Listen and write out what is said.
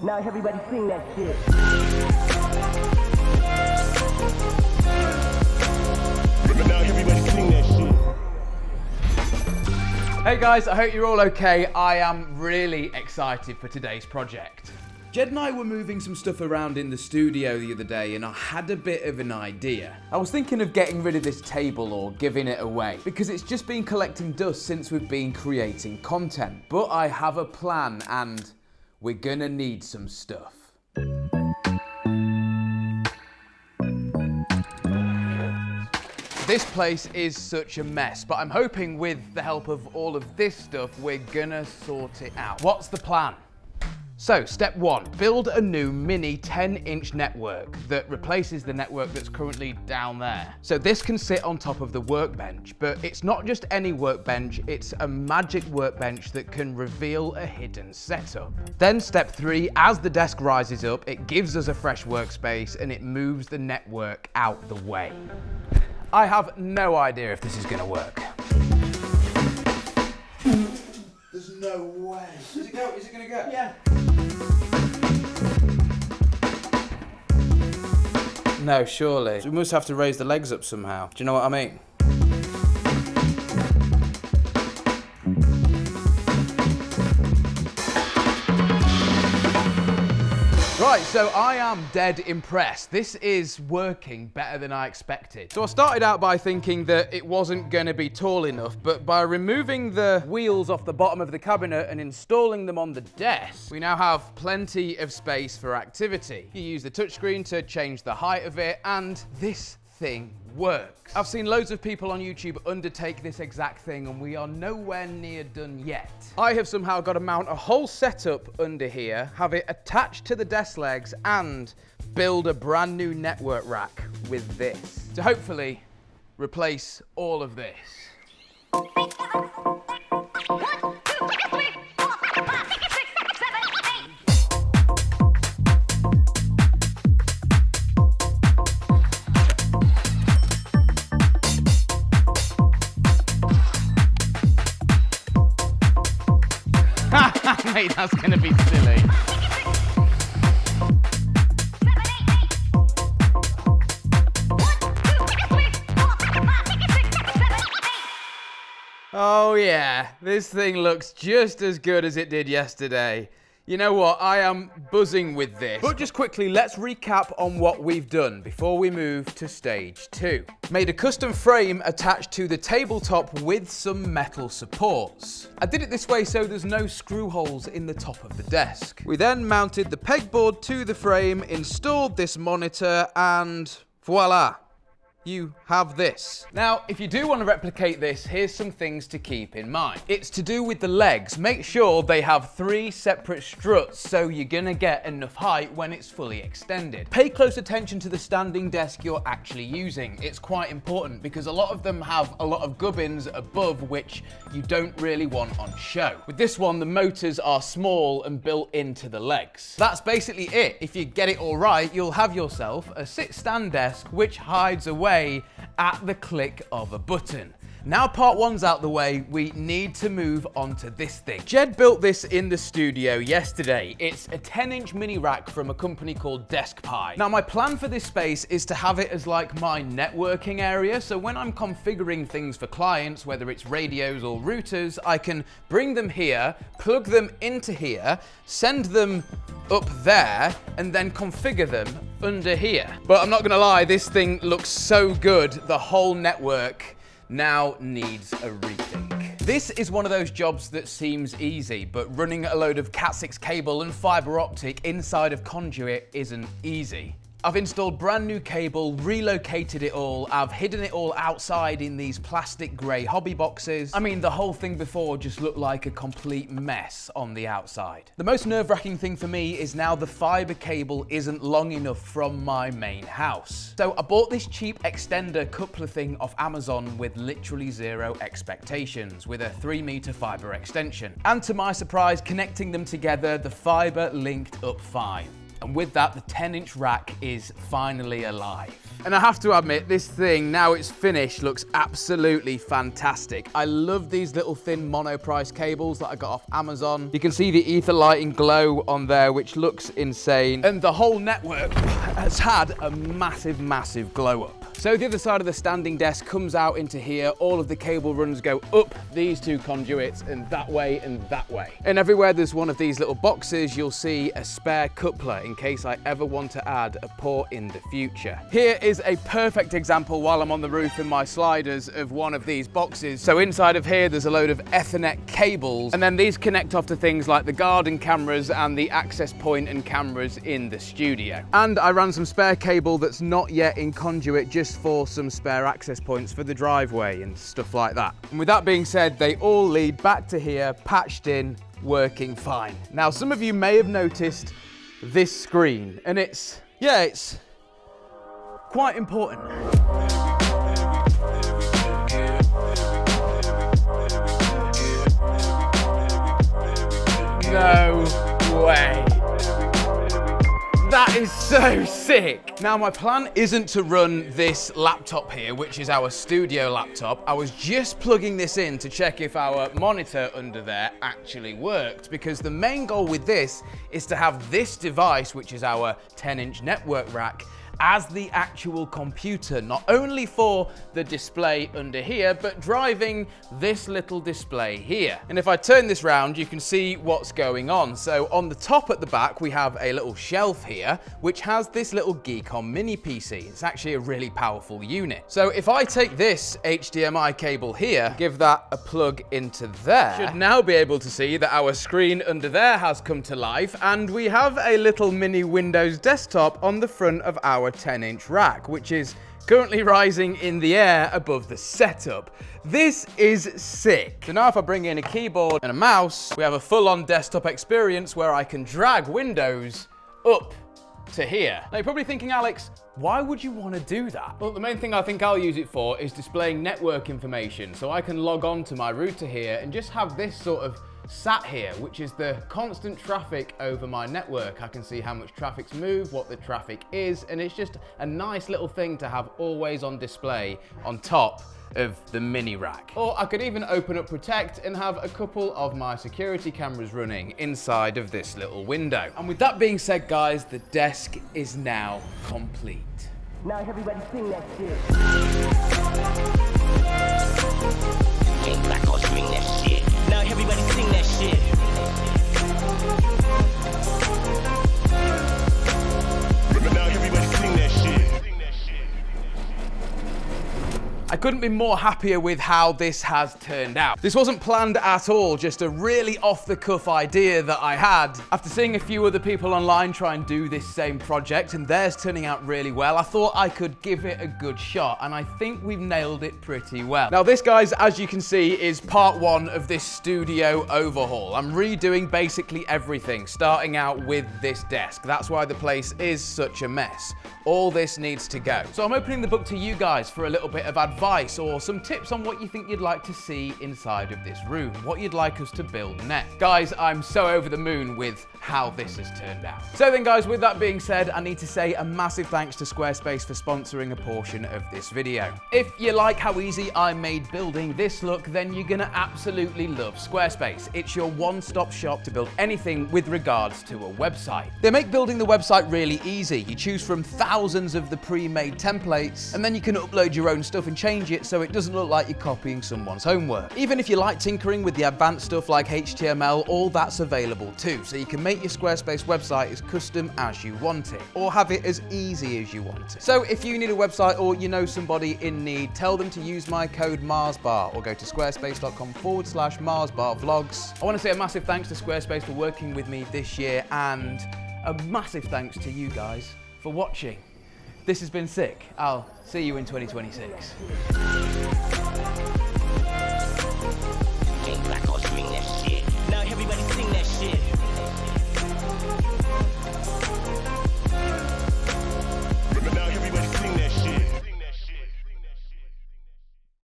Now everybody sing that shit. Now everybody sing that shit. Hey guys, I hope you're all okay. I am really excited for today's project. Jed and I were moving some stuff around in the studio the other day and I had a bit of an idea. I was thinking of getting rid of this table or giving it away because it's just been collecting dust since we've been creating content. But I have a plan and we're gonna need some stuff. This place is such a mess, but I'm hoping with the help of all of this stuff, we're gonna sort it out. What's the plan? So, step one, build a new mini 10-inch network that replaces the network that's currently down there. So this can sit on top of the workbench, but it's not just any workbench, it's a magic workbench that can reveal a hidden setup. Then step three, as the desk rises up, it gives us a fresh workspace and it moves the network out the way. I have no idea if this is gonna work. There's no way. Is it gonna go? Yeah. No, surely. We must have to raise the legs up somehow. Do you know what I mean? Right, so I am dead impressed. This is working better than I expected. So I started out by thinking that it wasn't going to be tall enough, but by removing the wheels off the bottom of the cabinet and installing them on the desk, we now have plenty of space for activity. You use the touchscreen to change the height of it, and this thing works. I've seen loads of people on YouTube undertake this exact thing and we are nowhere near done yet. I have somehow got to mount a whole setup under here, have it attached to the desk legs and build a brand new network rack with this to hopefully replace all of this. Mate, that's gonna be silly. Oh yeah, this thing looks just as good as it did yesterday. You know what, I am buzzing with this. But just quickly, let's recap on what we've done before we move to stage two. Made a custom frame attached to the tabletop with some metal supports. I did it this way so there's no screw holes in the top of the desk. We then mounted the pegboard to the frame, installed this monitor, and voila. You have this. Now, if you do want to replicate this, here's some things to keep in mind. It's to do with the legs. Make sure they have 3 separate struts so you're gonna get enough height when it's fully extended. Pay close attention to the standing desk you're actually using. It's quite important because a lot of them have a lot of gubbins above which you don't really want on show. With this one, the motors are small and built into the legs. That's basically it. If you get it all right, you'll have yourself a sit-stand desk which hides away at the click of a button. Now part one's out the way, we need to move on to this thing. Jed built this in the studio yesterday. It's a 10-inch mini rack from a company called DeskPi. Now my plan for this space is to have it as like my networking area, so when I'm configuring things for clients, whether it's radios or routers, I can bring them here, plug them into here, send them up there, and then configure them under here. But I'm not gonna lie, this thing looks so good, the whole network now needs a rethink. This is one of those jobs that seems easy, but running a load of Cat6 cable and fiber optic inside of conduit isn't easy. I've installed brand new cable, relocated it all, I've hidden it all outside in these plastic grey hobby boxes. I mean, the whole thing before just looked like a complete mess on the outside. The most nerve-wracking thing for me is now the fiber cable isn't long enough from my main house. So I bought this cheap extender coupler thing off Amazon with literally zero expectations, with a 3-meter fiber extension. And to my surprise, connecting them together, the fiber linked up fine. And with that, the 10-inch rack is finally alive. And I have to admit, this thing, now it's finished, looks absolutely fantastic. I love these little thin monoprice cables that I got off Amazon. You can see the ether lighting glow on there, which looks insane. And the whole network has had a massive, massive glow up. So the other side of the standing desk comes out into here. All of the cable runs go up these two conduits and that way and that way. And everywhere there's one of these little boxes, you'll see a spare coupler in case I ever want to add a port in the future. Here is a perfect example while I'm on the roof in my sliders of one of these boxes. So inside of here, there's a load of Ethernet cables, and then these connect off to things like the garden cameras and the access point and cameras in the studio. And I ran some spare cable that's not yet in conduit just for some spare access points for the driveway and stuff like that. And with that being said, they all lead back to here, patched in, working fine. Now, some of you may have noticed this screen, and it's quite important. No way. That is so sick. Now, my plan isn't to run this laptop here, which is our studio laptop. I was just plugging this in to check if our monitor under there actually worked, because the main goal with this is to have this device, which is our 10-inch network rack, as the actual computer, not only for the display under here, but driving this little display here. And if I turn this round, you can see what's going on. So on the top at the back, we have a little shelf here, which has this little Geekon mini PC. It's actually a really powerful unit. So if I take this HDMI cable here, give that a plug into there, should now be able to see that our screen under there has come to life, and we have a little mini Windows desktop on the front of our 10-inch rack, which is currently rising in the air above the setup. This is sick. So now if I bring in a keyboard and a mouse, we have a full-on desktop experience where I can drag Windows up to here. Now you're probably thinking, Alex, why would you want to do that? Well, the main thing I think I'll use it for is displaying network information. So I can log on to my router here and just have this sort of sat here, which is the constant traffic over my network. I can see how much traffic's moved, what the traffic is, and it's just a nice little thing to have always on display on top of the mini rack. Or I could even open up Protect and have a couple of my security cameras running inside of this little window. And with that being said, guys, the desk is now complete. Now everybody sing that shit. Came back on swing that shit. Now everybody sing that shit. Now everybody sing that shit. I couldn't be more happier with how this has turned out. This wasn't planned at all, just a really off-the-cuff idea that I had. After seeing a few other people online try and do this same project, and theirs turning out really well, I thought I could give it a good shot, and I think we've nailed it pretty well. Now this, guys, as you can see, is part one of this studio overhaul. I'm redoing basically everything, starting out with this desk. That's why the place is such a mess. All this needs to go. So I'm opening the book to you guys for a little bit of advice or some tips on what you think you'd like to see inside of this room, what you'd like us to build next. Guys, I'm so over the moon with how this has turned out. So then, guys, with that being said, I need to say a massive thanks to Squarespace for sponsoring a portion of this video. If you like how easy I made building this look, then you're gonna absolutely love Squarespace. It's your one-stop shop to build anything with regards to a website. They make building the website really easy. You choose from thousands of the pre-made templates, and then you can upload your own stuff and change it so it doesn't look like you're copying someone's homework. Even if you like tinkering with the advanced stuff like HTML, all that's available too, so you can make your Squarespace website as custom as you want it, or have it as easy as you want it. So if you need a website or you know somebody in need, tell them to use my code MarsBar or go to squarespace.com/MarsBarVlogs. I want to say a massive thanks to Squarespace for working with me this year, and a massive thanks to you guys for watching. This has been sick. I'll see you in 2026. Came back on swing that shit. Now everybody sing that shit.